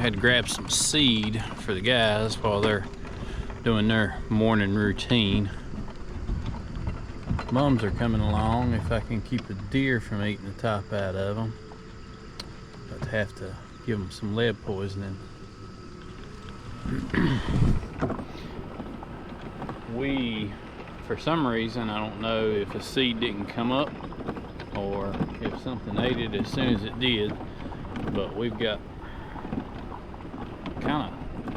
had grabbed some seed for the guys while they're doing their morning routine. Mums are coming along if I can keep the deer from eating the top out of them. But have to give them some lead poisoning. We, for some reason, I don't know if a seed didn't come up or if something ate it as soon as it did, but we've got kind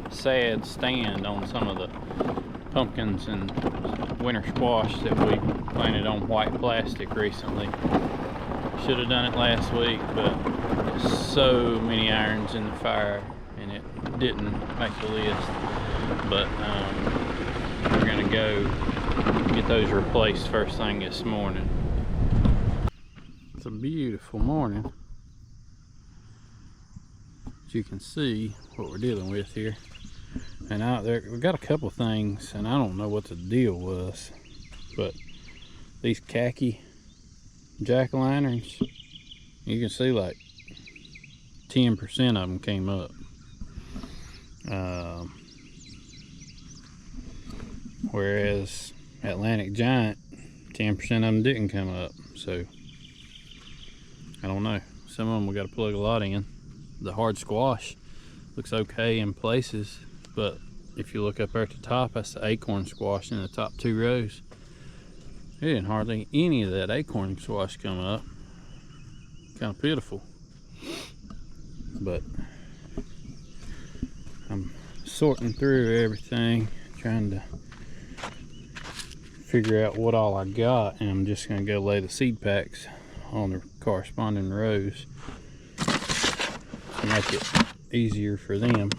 of sad stand on some of the pumpkins and winter squash that we planted on white plastic recently. Should have done it last week, but so many irons in the fire and it didn't make the list. But we're gonna go get those replaced first thing this morning. It's a beautiful morning. As you can see what we're dealing with here. And out there we got a couple things, and I don't know what the deal was, but these khaki jack-o'-lanterns, you can see like 10% of them came up. Whereas Atlantic Giant, 10% of them didn't come up. So I don't know, some of them we got to plug a lot in. The hard squash looks okay in places, but if you look up there at the top, that's the acorn squash in the top 2 rows. There didn't hardly any of that acorn squash come up. Kind of pitiful. But I'm sorting through everything, trying to figure out what all I got, and I'm just going to go lay the seed packs on the corresponding rows to make it easier for them.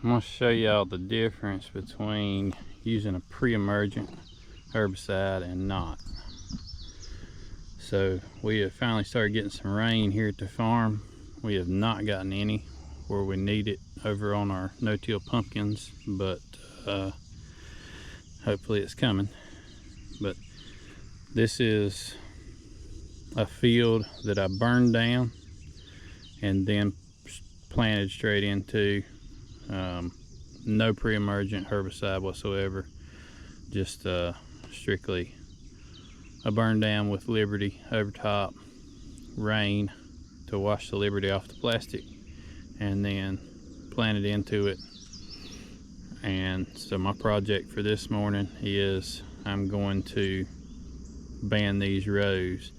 I'm going to show y'all the difference between using a pre-emergent herbicide and not. So we have finally started getting some rain here at the farm. We have not gotten any where we need it over on our no-till pumpkins, but hopefully it's coming. But this is a field that I burned down and then planted straight into. No pre-emergent herbicide whatsoever, just strictly a burn down with Liberty over top, rain to wash the Liberty off the plastic, and then planted into it. And so my project for this morning is I'm going to ban these rows.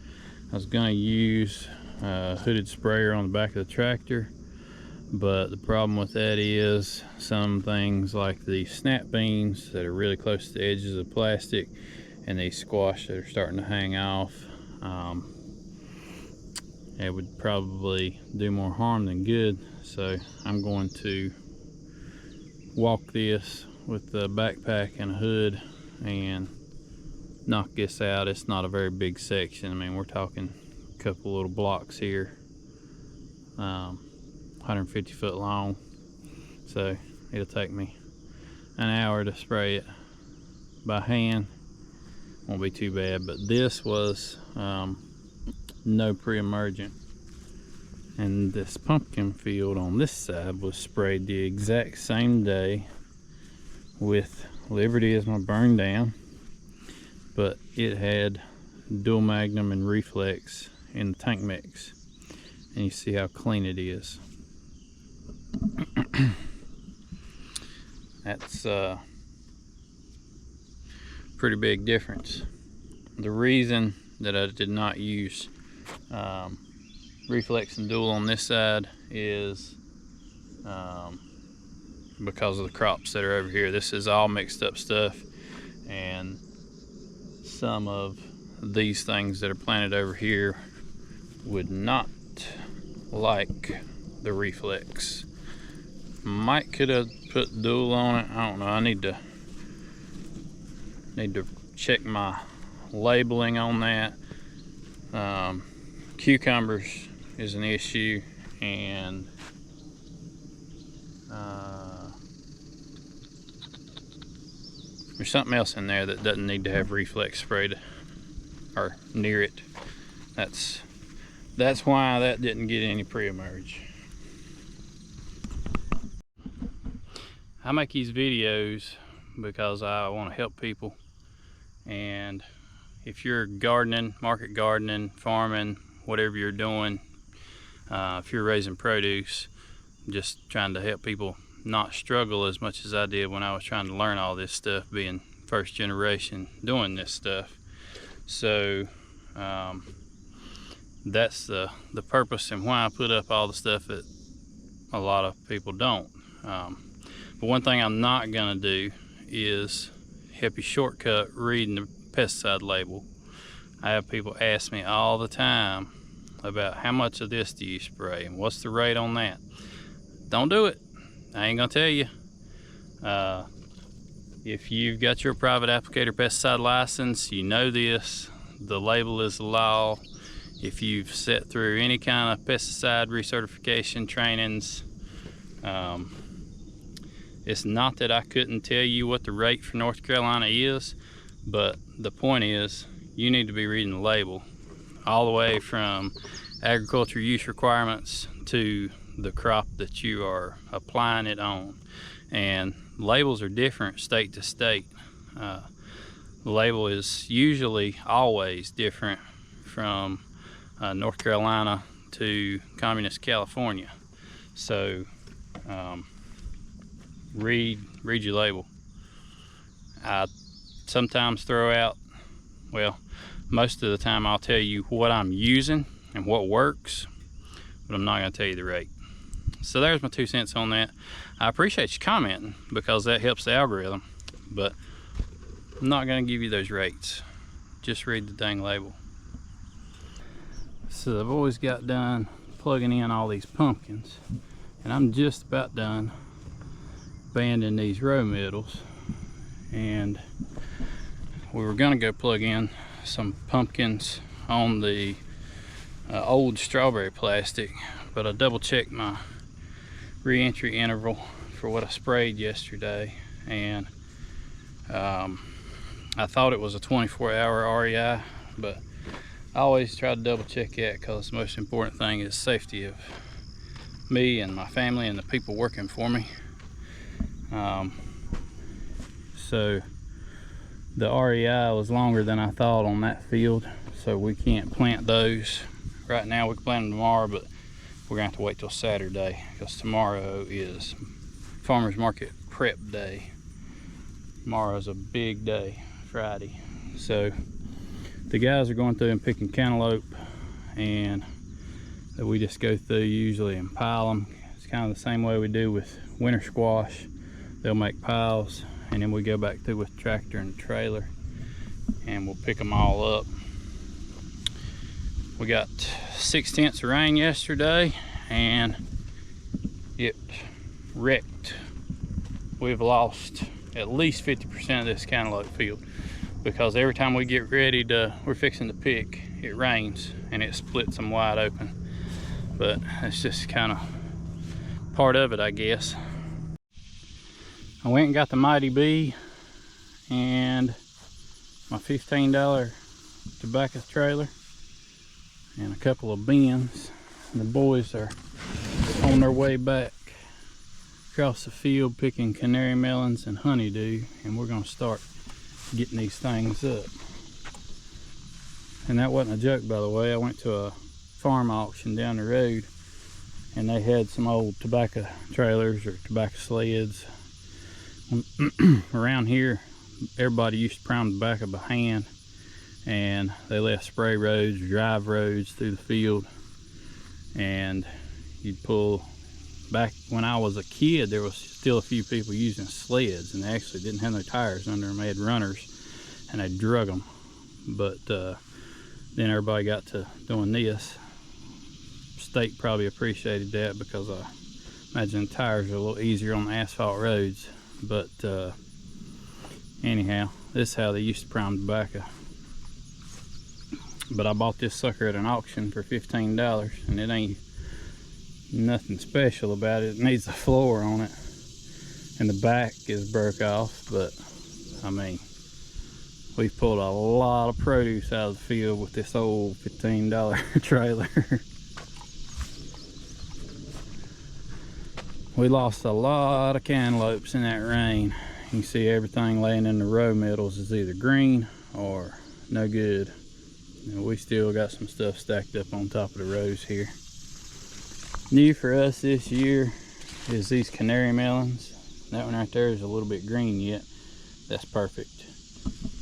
I was going to use a hooded sprayer on the back of the tractor, but the problem with that is some things like the snap beans that are really close to the edges of plastic and these squash that are starting to hang off, it would probably do more harm than good. So I'm going to walk this with the backpack and a hood and knock this out. It's not a very big section. I mean, we're talking a couple little blocks here, 150 foot long, so it'll take me an hour to spray it by hand. Won't be too bad. But this was no pre-emergent, and this pumpkin field on this side was sprayed the exact same day with Liberty as my burn down, but it had dual magnum and reflex in the tank mix, and you see how clean it is. That's a pretty big difference. The reason that I did not use reflex and dual on this side is because of the crops that are over here. This is all mixed up stuff, and some of these things that are planted over here would not like the reflex. Might could have put dual on it, I don't know. I need to check my labeling on that. Cucumbers is an issue, and there's something else in there that doesn't need to have reflex sprayed or near it. That's that's why that didn't get any pre-emerge. I make these videos because I want to help people, and if you're gardening, market gardening, farming, whatever you're doing, if you're raising produce, just trying to help people not struggle as much as I did when I was trying to learn all this stuff, being first generation doing this stuff. So that's the purpose and why I put up all the stuff that a lot of people don't. But one thing I'm not gonna do is help you shortcut reading the pesticide label. I have people ask me all the time about how much of this do you spray and what's the rate on that. Don't do it. I ain't gonna tell you. If you've got your private applicator pesticide license, you know this. The label is the law. If you've sat through any kind of pesticide recertification trainings, it's not that I couldn't tell you what the rate for North Carolina is, but the point is you need to be reading the label all the way from agriculture use requirements to the crop that you are applying it on. And labels are different state to state. The label is usually always different from North Carolina to communist California. So read your label. I sometimes throw out, well, most of the time I'll tell you what I'm using and what works, but I'm not going to tell you the rate. So there's my 2 cents on that. I appreciate you commenting because that helps the algorithm, but I'm not going to give you those rates. Just read the dang label. So I've always got done plugging in all these pumpkins, and I'm just about done banding these row middles, and we were going to go plug in some pumpkins on the old strawberry plastic, but I double checked my re-entry interval for what I sprayed yesterday, and I thought it was a 24-hour REI, but I always try to double check that because the most important thing is safety of me and my family and the people working for me. So the REI was longer than I thought on that field, so we can't plant those right now. We can plant them tomorrow, but we're gonna have to wait till Saturday because tomorrow is farmers market prep day. Tomorrow's a big day, Friday. So the guys are going through and picking cantaloupe, and we just go through usually and pile them. It's kind of the same way we do with winter squash. They'll make piles, and then we go back through with tractor and trailer, and we'll pick them all up. We got 6/10 of rain yesterday, and it wrecked. We've lost at least 50% of this cantaloupe field because every time we get ready to, we're fixing to pick, it rains and it splits them wide open. But it's just kind of part of it, I guess. I went and got the Mighty Bee and my $15 tobacco trailer and a couple of bins, and the boys are on their way back across the field picking canary melons and honeydew, and we're going to start getting these things up. And that wasn't a joke, by the way. I went to a farm auction down the road, and they had some old tobacco trailers or tobacco sleds. Around here, everybody used to prime tobacco by hand, and they left spray roads, drive roads through the field, and you'd pull. Back when I was a kid, there was still a few people using sleds, and they actually didn't have no tires under them. They had runners, and they drug them. But then everybody got to doing this. State probably appreciated that because I imagine tires are a little easier on the asphalt roads. But anyhow, this is how they used to prime tobacco. But I bought this sucker at an auction for $15, and it ain't nothing special about it. It needs a floor on it, and the back is broke off, but I mean, We've pulled a lot of produce out of the field with this old $15 trailer. We lost a lot of cantaloupes in that rain. You can see everything laying in the row middles is either green or no good. And we still got some stuff stacked up on top of the rows here. New for us this year is these canary melons. That one right there is a little bit green yet. That's perfect.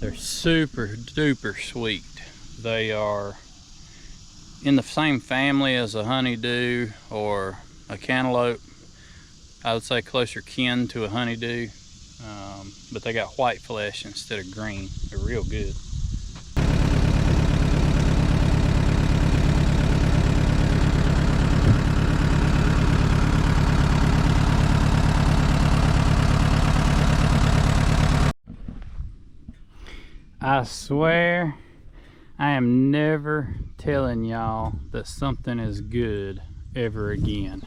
They're super duper sweet. They are in the same family as a honeydew or a cantaloupe. I would say closer kin to a honeydew, but they got white flesh instead of green. They're real good. I swear I am never telling y'all that something is good ever again.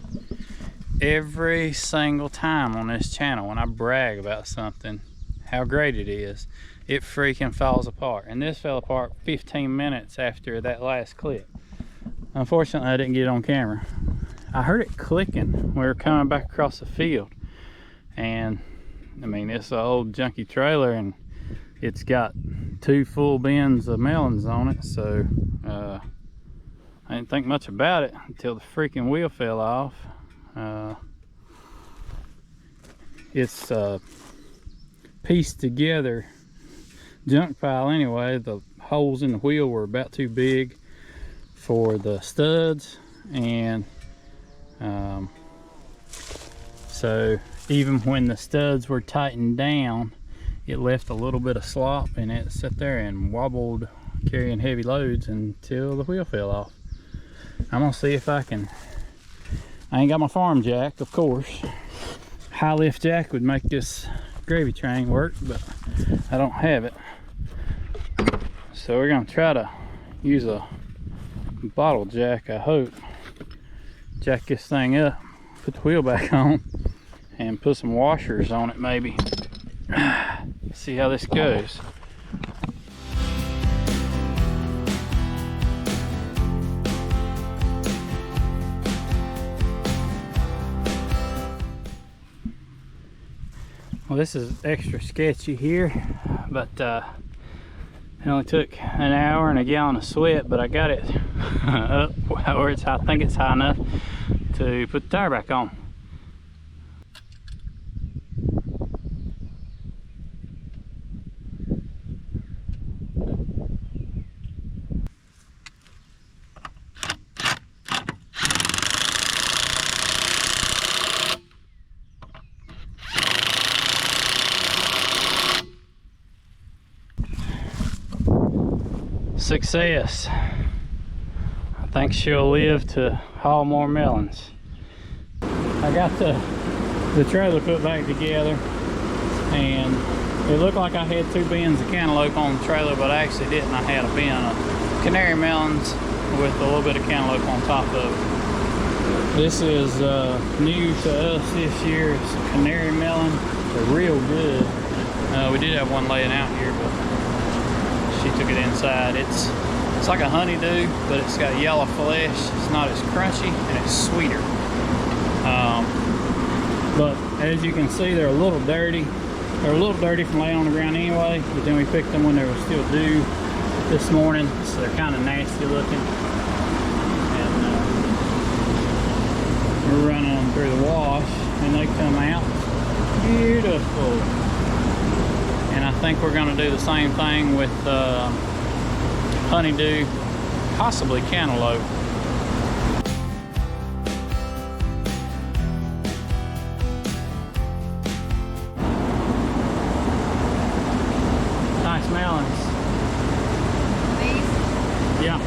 Every single time on this channel when I brag about something, how great it is, it freaking falls apart. And this fell apart 15 minutes after that last clip. Unfortunately, I didn't get it on camera. I heard it clicking when we were coming back across the field. And I mean, it's an old junky trailer and it's got 2 full bins of melons on it. So I didn't think much about it until the freaking wheel fell off. It's pieced together junk pile anyway. The holes in the wheel were about too big for the studs, and so even when the studs were tightened down, it left a little bit of slop, and it sat there and wobbled carrying heavy loads until the wheel fell off. I'm gonna see if I ain't got my farm jack, of course. High lift jack would make this gravy train work, but I don't have it. So we're gonna try to use a bottle jack, I hope. Jack this thing up, put the wheel back on, and put some washers on it maybe. See how this goes. Well, this is extra sketchy here, but it only took an hour and a gallon of sweat, but I got it up where I think it's high enough to put the tire back on. Success. I think she'll live to haul more melons. I got the trailer put back together, and it looked like I had 2 bins of cantaloupe on the trailer, but I actually didn't. I had a bin of canary melons with a little bit of cantaloupe on top of it. This is new to us this year. It's a canary melon. They're real good. We did have one laying out here, but she took it inside. It's like a honeydew, but it's got yellow flesh. It's not as crunchy, and it's sweeter. But as you can see, they're a little dirty. They're a little dirty from laying on the ground anyway, but then we picked them when they were still dew this morning, so they're kind of nasty looking. And we're running them through the wash, and they come out beautiful. And I think we're going to do the same thing with honeydew, possibly cantaloupe. Nice melons. These? Yeah.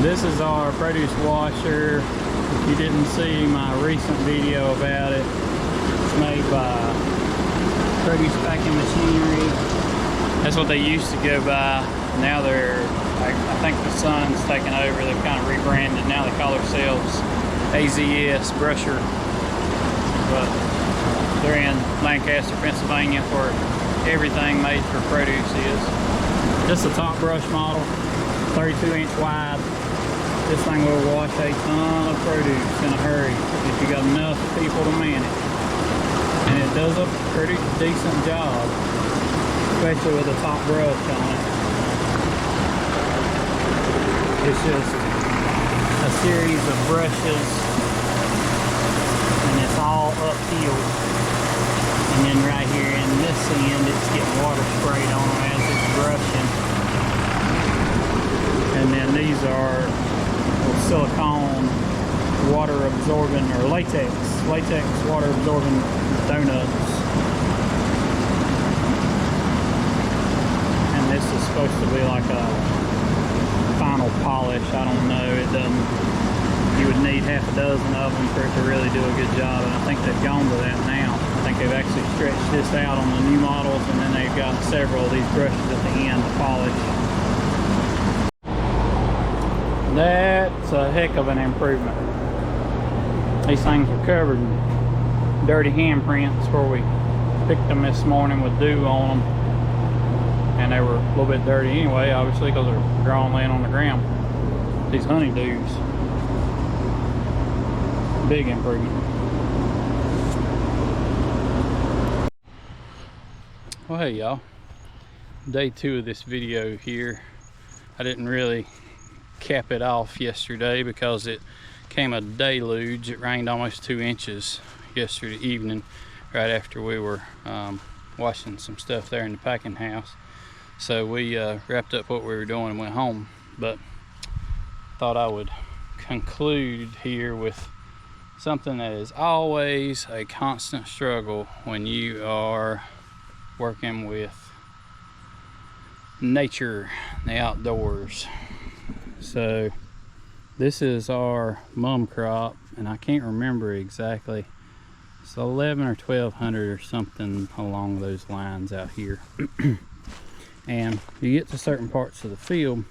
This is our produce washer. If you didn't see my recent video about it, it's made by Produce Packing Machinery. That's what they used to go by. Now they're, I think the Sun's taken over. They've kind of rebranded. Now they call themselves AZS Brusher but they're in Lancaster, Pennsylvania, where everything made for produce is. This is a top brush model, 32-inch wide. This thing will wash a ton of produce in a hurry if you got enough people to man it. And it does a pretty decent job, especially with the top brush on it. It's just a series of brushes, and it's all uphill. And then right here in this end, it's getting water sprayed on as it's brushing. And then these are silicone water absorbing, or latex water absorbing donuts. And this is supposed to be like a final polish. I don't know, it doesn't, you would need half a dozen of them for it to really do a good job, and I think they've gone to that now. I think they've actually stretched this out on the new models, and then they've got several of these brushes at the end to polish. That's a heck of an improvement. These things were covered in dirty handprints where we picked them this morning with dew on them, and they were a little bit dirty anyway, obviously, because they're growing laying on the ground. These honeydews, big improvement. Well, hey y'all, day 2 of this video here. I didn't really cap it off yesterday because it came a deluge. It rained almost 2 inches yesterday evening right after we were washing some stuff there in the packing house. So we wrapped up what we were doing and went home, but thought I would conclude here with something that is always a constant struggle when you are working with nature, the outdoors. So this is our mum crop, and I can't remember exactly. It's 11 or 1200 or something along those lines out here. And you get to certain parts of the field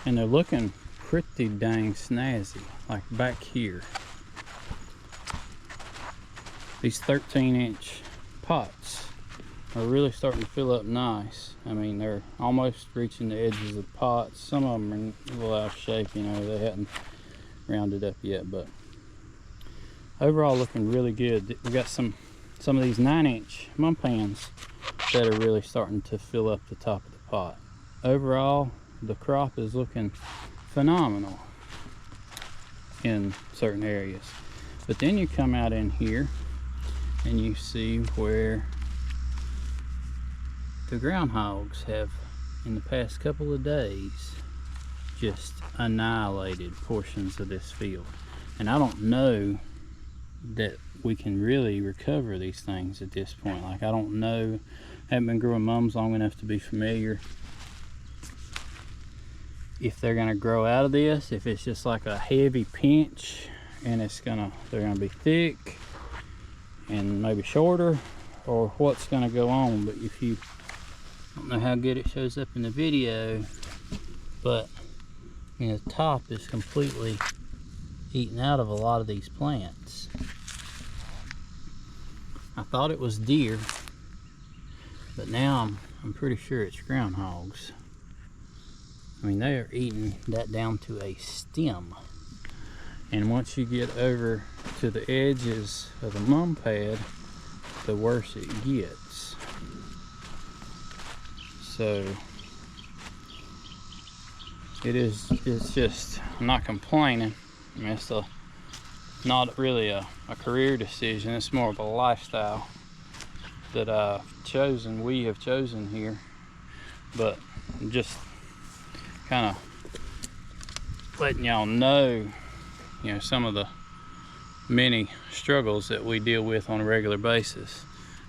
and they're looking pretty dang snazzy, like back here. These 13-inch pots are really starting to fill up nice. I mean, they're almost reaching the edges of the pots. Some of them are in a little out of shape, you know, they hadn't rounded up yet, but overall looking really good. We got some of these 9-inch mum pans that are really starting to fill up the top of the pot. Overall, the crop is looking phenomenal in certain areas. But then you come out in here and you see where the groundhogs have, in the past couple of days, just annihilated portions of this field. And I don't know that we can really recover these things at this point. Like, I don't know, haven't been growing mums long enough to be familiar if they're gonna grow out of this, if it's just like a heavy pinch and they're gonna be thick and maybe shorter, or what's gonna go on. But if you don't know how good it shows up in the video, but the top is completely eaten out of a lot of these plants. I thought it was deer, but now I'm pretty sure it's groundhogs. I mean, they are eating that down to a stem. And once you get over to the edges of the mum pad, the worse it gets. So it's just, I'm not complaining. I mean, it's not really a career decision. It's more of a lifestyle that we have chosen here. But just kind of letting y'all know, some of the many struggles that we deal with on a regular basis.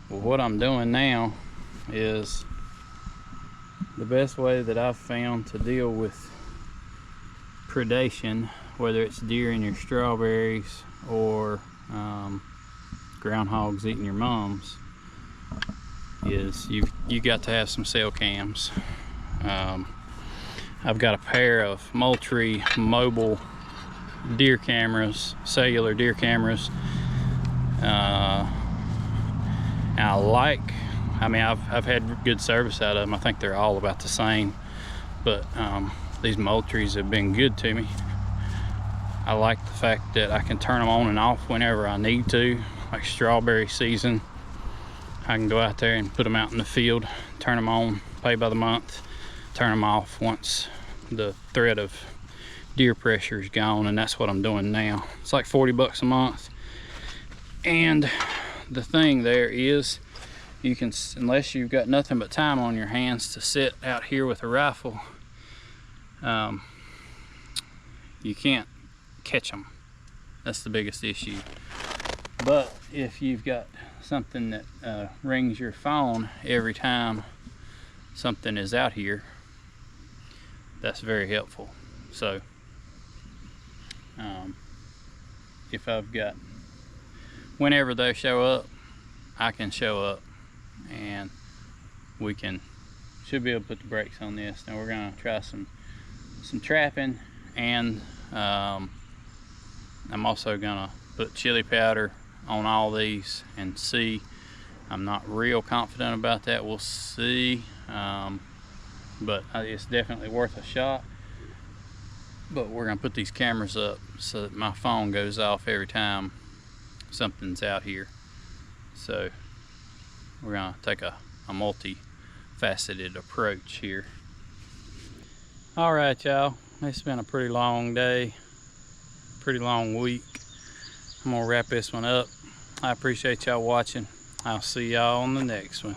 Well, what I'm doing now is the best way that I've found to deal with predation, whether it's deer in your strawberries or groundhogs eating your mums, is you got to have some cell cams. I've got a pair of Moultrie mobile deer cameras, cellular deer cameras. I mean, I've had good service out of them. I think they're all about the same, but these Moultries have been good to me. I like the fact that I can turn them on and off whenever I need to. Like strawberry season, I can go out there and put them out in the field, turn them on, pay by the month, turn them off once the threat of deer pressure is gone, and that's what I'm doing now. It's like 40 bucks a month. And the thing there is, you can, unless you've got nothing but time on your hands to sit out here with a rifle, you can't catch them. That's the biggest issue. But if you've got something that rings your phone every time something is out here, that's very helpful. So if I've got, whenever they show up, I can show up, and we should be able to put the brakes on this. Now we're gonna try some trapping, and I'm also gonna put chili powder on all these and see. I'm not real confident about that. We'll see, but it's definitely worth a shot. But we're gonna put these cameras up so that my phone goes off every time something's out here. So we're gonna take a multi-faceted approach here. All right, y'all, it's been a pretty long day, pretty long week. I'm gonna wrap this one up. I appreciate y'all watching. I'll see y'all on the next one.